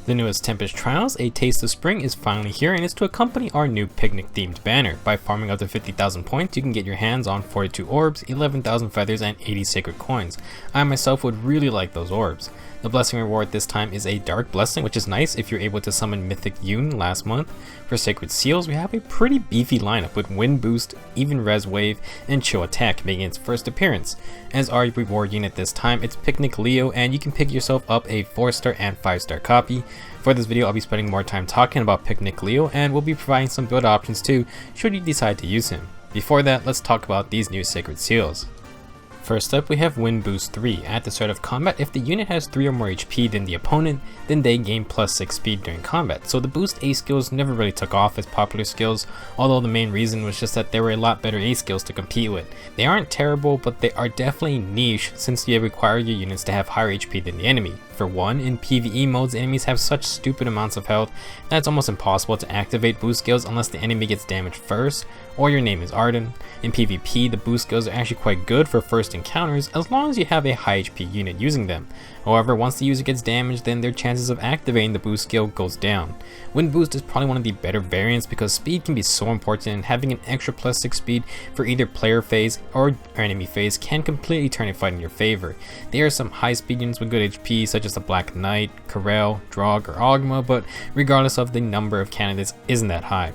The newest Tempest Trials, A Taste of Spring, is finally here and is to accompany our new picnic themed banner. By farming up to 50,000 points, you can get your hands on 42 orbs, 11,000 feathers, and 80 sacred coins. I myself would really like those orbs. The blessing reward this time is a dark blessing, which is nice if you're able to summon Mythic Yoon last month. For sacred seals, we have a pretty beefy lineup with Wind Boost, Even Res Wave, and Chill Atk making its first appearance. As our reward unit this time, it's Picnic Leo, and you can pick yourself up a 4-star and 5-star copy. For this video, I'll be spending more time talking about Picnic Leo, and we'll be providing some build options too, should you decide to use him. Before that, let's talk about these new sacred seals. First up, we have Wind Boost 3. At the start of combat, if the unit has 3 or more HP than the opponent, then they gain +6 speed during combat. So the Boost A skills never really took off as popular skills, although the main reason was just that there were a lot better A skills to compete with. They aren't terrible, but they are definitely niche since they require your units to have higher HP than the enemy. For one, in PvE modes, enemies have such stupid amounts of health that it's almost impossible to activate boost skills unless the enemy gets damaged first, or your name is Arden. In PvP, the boost skills are actually quite good for first encounters as long as you have a high HP unit using them. However, once the user gets damaged, then their chances of activating the boost skill goes down. Wind Boost is probably one of the better variants because speed can be so important, and having an extra +6 speed for either player phase or enemy phase can completely turn a fight in your favor. There are some high speed units with good HP such as the Black Knight, Karel, Drog, or Ogma, but regardless of the number of candidates isn't that high.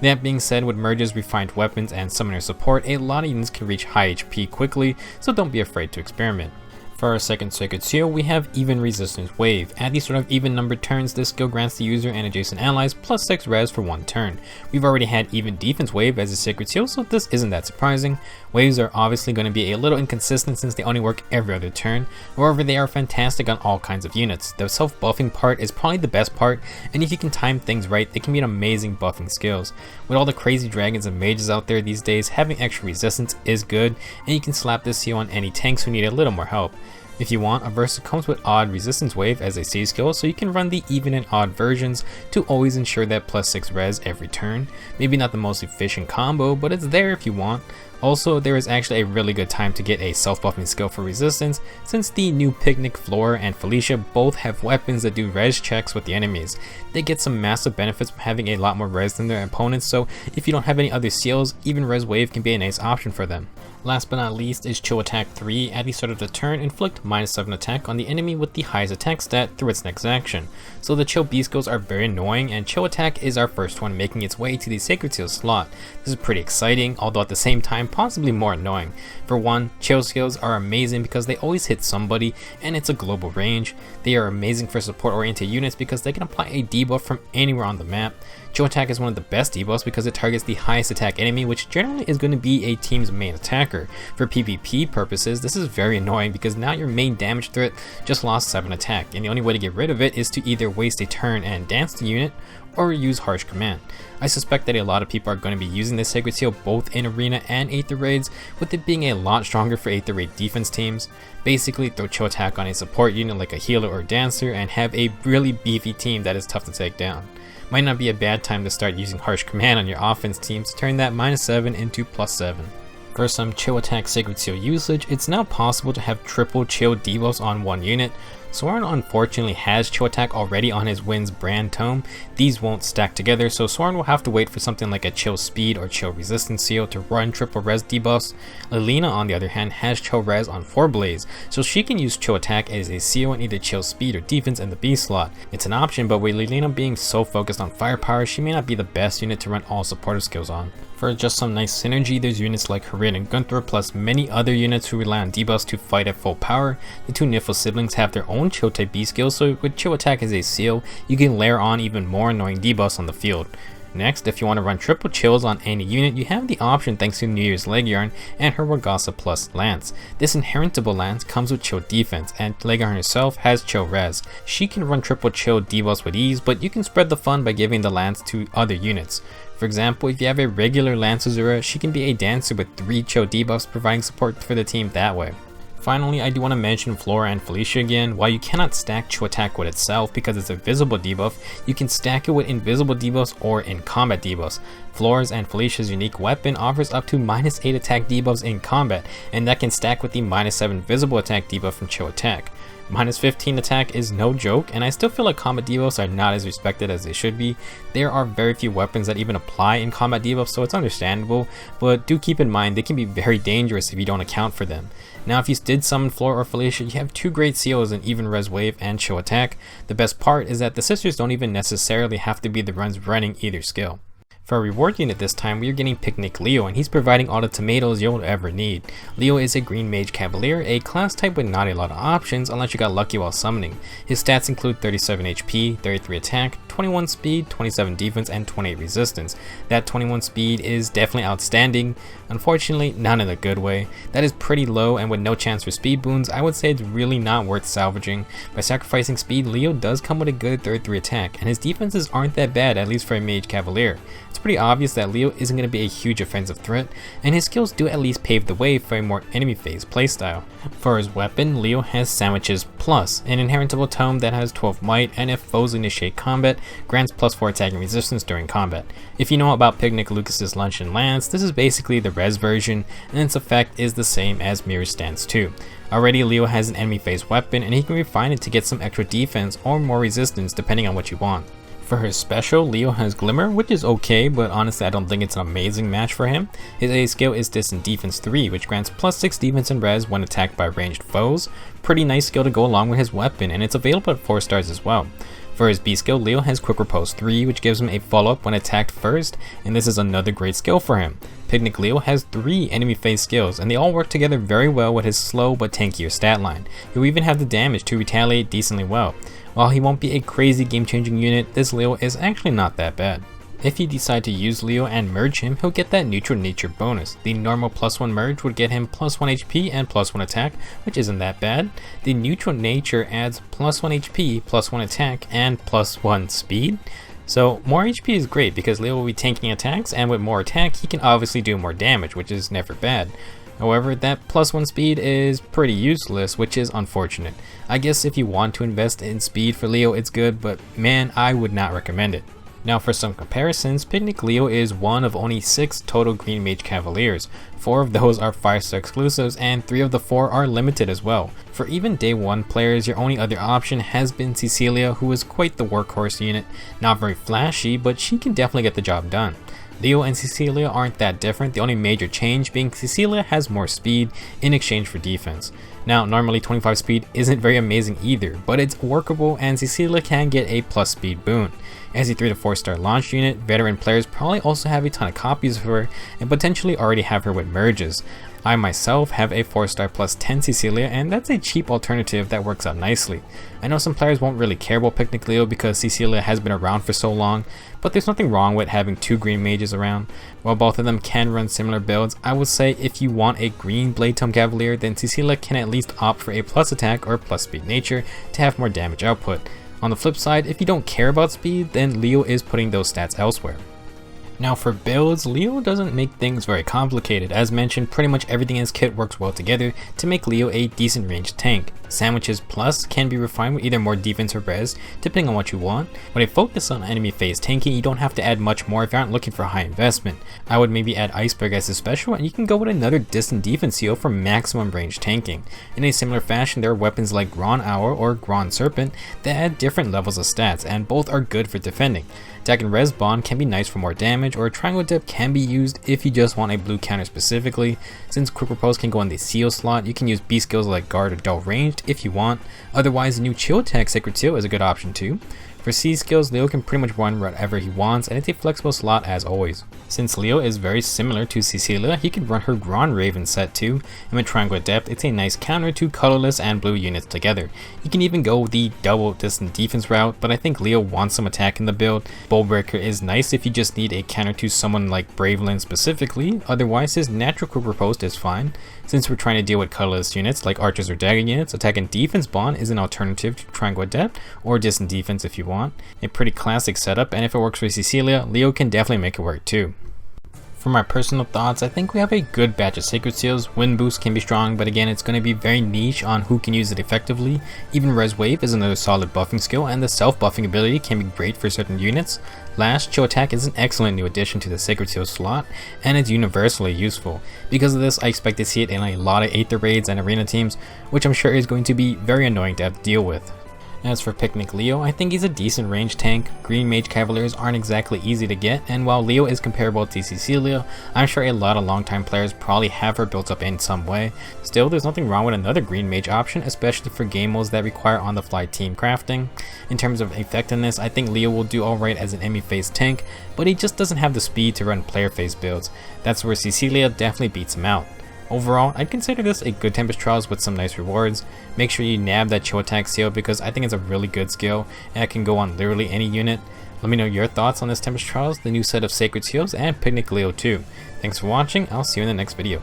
That being said, with merges, refined weapons, and summoner support, a lot of units can reach high HP quickly, so don't be afraid to experiment. For our second sacred seal, we have Even Resistance Wave. At these sort of even numbered turns, this skill grants the user and adjacent allies +6 res for one turn. We've already had Even Defense Wave as a sacred seal, so this isn't that surprising. Waves are obviously going to be a little inconsistent since they only work every other turn, however they are fantastic on all kinds of units. The self-buffing part is probably the best part, and if you can time things right, they can be an amazing buffing skills. With all the crazy dragons and mages out there these days, having extra resistance is good, and you can slap this seal on any tanks who need a little more help. If you want, a Versa comes with Odd Resistance Wave as a C skill, so you can run the even and odd versions to always ensure that +6 res every turn. Maybe not the most efficient combo, but it's there if you want. Also, there is actually a really good time to get a self-buffing skill for resistance, since the new Picnic, Flora, and Felicia both have weapons that do res checks with the enemies. They get some massive benefits from having a lot more res than their opponents, so if you don't have any other seals, even Res Wave can be a nice option for them. Last but not least is Chill Atk 3. At the start of the turn, inflict -7 attack on the enemy with the highest attack stat through its next action. So the Chill B skills are very annoying, and Chill Atk is our first one making its way to the Sacred Seal slot. This is pretty exciting, although at the same time possibly more annoying. For one, Chill skills are amazing because they always hit somebody, and it's a global range. They are amazing for support oriented units because they can apply a debuff from anywhere on the map. Chill Atk is one of the best debuffs because it targets the highest attack enemy, which generally is going to be a team's main attacker. For PvP purposes, this is very annoying because now your main damage threat just lost 7 attack, and the only way to get rid of it is to either waste a turn and dance the unit, or use Harsh Command. I suspect that a lot of people are going to be using this Sacred Seal both in Arena and Aether Raids, with it being a lot stronger for Aether Raid defense teams. Basically, throw Chill Atk on a support unit like a healer or dancer and have a really beefy team that is tough to take down. Might not be a bad time to start using Harsh Command on your offense teams to turn that -7 into +7. For some Chill Atk Sacred Seal usage, it's now possible to have triple chill debuffs on one unit. Soren unfortunately has Chill Atk already on his Wind's brand tome. These won't stack together, so Soren will have to wait for something like a Chill Speed or Chill Resistance seal to run triple res debuffs. Lilina, on the other hand, has Chill Res on 4 Blaze, so she can use Chill Atk as a seal in either Chill Speed or Defense in the B slot. It's an option, but with Lilina being so focused on firepower, she may not be the best unit to run all supportive skills on. For just some nice synergy, there's units like Harin and Gunther, plus many other units who rely on debuffs to fight at full power. The two Niffle siblings have their own Chill type B skills, so with Chill Atk as a seal, you can layer on even more annoying debuffs on the field. Next, if you want to run triple chills on any unit, you have the option thanks to New Year's Legiarn and her Wargasa Plus Lance. This inheritable Lance comes with Chill Defense, and Legiarn herself has Chill Res. She can run triple chill debuffs with ease, but you can spread the fun by giving the Lance to other units. For example, if you have a regular Lance Azura, she can be a dancer with 3 chill debuffs, providing support for the team that way. Finally, I do want to mention Flora and Felicia again. While you cannot stack Chill Atk with itself because it's a visible debuff, you can stack it with invisible debuffs or in combat debuffs. Flora's and Felicia's unique weapon offers up to -8 attack debuffs in combat, and that can stack with the -7 visible attack debuff from Chill Atk. Minus 15 attack is no joke, and I still feel like combat debuffs are not as respected as they should be. There are very few weapons that even apply in combat debuffs, so it's understandable, but do keep in mind they can be very dangerous if you don't account for them. Now if you did summon Flora or Felicia, you have 2 great COs in Even Res Wave and Chill Atk. The best part is that the sisters don't even necessarily have to be the ones running either skill. For our reward unit this time, we are getting Picnic Leo, and he's providing all the tomatoes you'll ever need. Leo is a Green Mage Cavalier, a class type with not a lot of options unless you got lucky while summoning. His stats include 37 HP, 33 attack, 21 speed, 27 defense, and 28 resistance. That 21 speed is definitely outstanding, unfortunately not in a good way. That is pretty low, and with no chance for speed boons, I would say it's really not worth salvaging. By sacrificing speed, Leo does come with a good 33 attack, and his defenses aren't that bad, at least for a Mage Cavalier. It's pretty obvious that Leo isn't going to be a huge offensive threat, and his skills do at least pave the way for a more enemy phase playstyle. For his weapon, Leo has Sandwiches Plus, an inheritable tome that has 12 might, and if foes initiate combat, grants plus 4 attack and resistance during combat. If you know about Picnic Lucas's Lunch and Lance, this is basically the res version, and its effect is the same as Mirror Stance 2. Already Leo has an enemy phase weapon, and he can refine it to get some extra defense or more resistance depending on what you want. For his special, Leo has Glimmer, which is okay, but honestly I don't think it's an amazing match for him. His A skill is Distant Defense 3, which grants plus 6 defense and res when attacked by ranged foes. Pretty nice skill to go along with his weapon, and it's available at 4 stars as well. For his B skill, Leo has Quick Repose 3, which gives him a follow-up when attacked first, and this is another great skill for him. Picnic Leo has 3 enemy phase skills, and they all work together very well with his slow but tankier stat line. He'll even have the damage to retaliate decently well. While he won't be a crazy game-changing unit, this Leo is actually not that bad. If you decide to use Leo and merge him, he'll get that Neutral Nature bonus. The normal +1 merge would get him +1 HP and +1 attack, which isn't that bad. The Neutral Nature adds +1 HP, +1 attack, and +1 speed. So more HP is great because Leo will be tanking attacks, and with more attack he can obviously do more damage, which is never bad. However, that +1 speed is pretty useless, which is unfortunate. I guess if you want to invest in speed for Leo it's good, but man, I would not recommend it. Now for some comparisons, Picnic Leo is one of only 6 total Green Mage Cavaliers. 4 of those are 5-star exclusives, and 3 of the 4 are limited as well. For even day 1 players, your only other option has been CECILIA, who is quite the workhorse unit. Not very flashy, but she can definitely get the job done. Leo and CECILIA aren't that different, the only major change being CECILIA has more speed in exchange for defense. Now normally 25 speed isn't very amazing either, but it's workable and CECILIA can get a plus speed boon. As a 3 to 4 star launch unit, veteran players probably also have a ton of copies of her and potentially already have her with merges. I myself have a 4-star plus 10 CECILIA, and that's a cheap alternative that works out nicely. I know some players won't really care about Picnic Leo because CECILIA has been around for so long, but there's nothing wrong with having 2 green mages around. While both of them can run similar builds, I would say if you want a green Blade Tome Cavalier, then CECILIA can at least opt for a plus attack or plus speed nature to have more damage output. On the flip side, if you don't care about speed, then Leo is putting those stats elsewhere. Now for builds, Leo doesn't make things very complicated. As mentioned, pretty much everything in his kit works well together to make Leo a decent ranged tank. Sandwiches Plus can be refined with either more defense or res, depending on what you want. With a focus on enemy phase tanking, you don't have to add much more if you aren't looking for a high investment. I would maybe add Iceberg as a special, and you can go with another distant defense CO for maximum range tanking. In a similar fashion, there are weapons like Gron Owl or Gron Serpent that add different levels of stats, and both are good for defending. Attack and Res Bond can be nice for more damage, or Triangle Dip can be used if you just want a blue counter specifically. Since Quick Repose can go in the CO slot, you can use B skills like Guard or Dull Ranged if you want. Otherwise, the new Chill Atk Sacred Seal is a good option too. For C skills, Leo can pretty much run whatever he wants, and it's a flexible slot as always. Since Leo is very similar to CECILIA, he can run her Gron Raven set too, and with Triangle Depth, it's a nice counter to colorless and blue units together. You can even go the double distant defense route, but I think Leo wants some attack in the build. Bowlbreaker is nice if you just need a counter to someone like Bravelyn specifically, otherwise his natural Quick Repose is fine. Since we're trying to deal with colorless units like archers or dagger units, attack and defense bond is an alternative to Triangle Adept or distant defense if you want. A pretty classic setup, and if it works for CECILIA, Leo can definitely make it work too. For my personal thoughts, I think we have a good batch of Sacred Seals. Wind Boost can be strong, but again, it's going to be very niche on who can use it effectively. Even Res Wave is another solid buffing skill, and the self-buffing ability can be great for certain units. Last, Chill Atk is an excellent new addition to the Sacred Seal slot, and it's universally useful. Because of this, I expect to see it in a lot of Aether raids and arena teams, which I'm sure is going to be very annoying to have to deal with. As for Picnic Leo, I think he's a decent range tank. Green Mage Cavaliers aren't exactly easy to get, and while Leo is comparable to CECILIA, I'm sure a lot of longtime players probably have her built up in some way. Still, there's nothing wrong with another Green Mage option, especially for game modes that require on-the-fly team crafting. In terms of effectiveness, I think Leo will do alright as an enemy phase tank, but he just doesn't have the speed to run player phase builds. That's where CECILIA definitely beats him out. Overall, I'd consider this a good Tempest Trials with some nice rewards. Make sure you nab that Chill Atk seal because I think it's a really good skill and it can go on literally any unit. Let me know your thoughts on this Tempest Trials, the new set of Sacred Seals, and Picnic Leo too. Thanks for watching, I'll see you in the next video.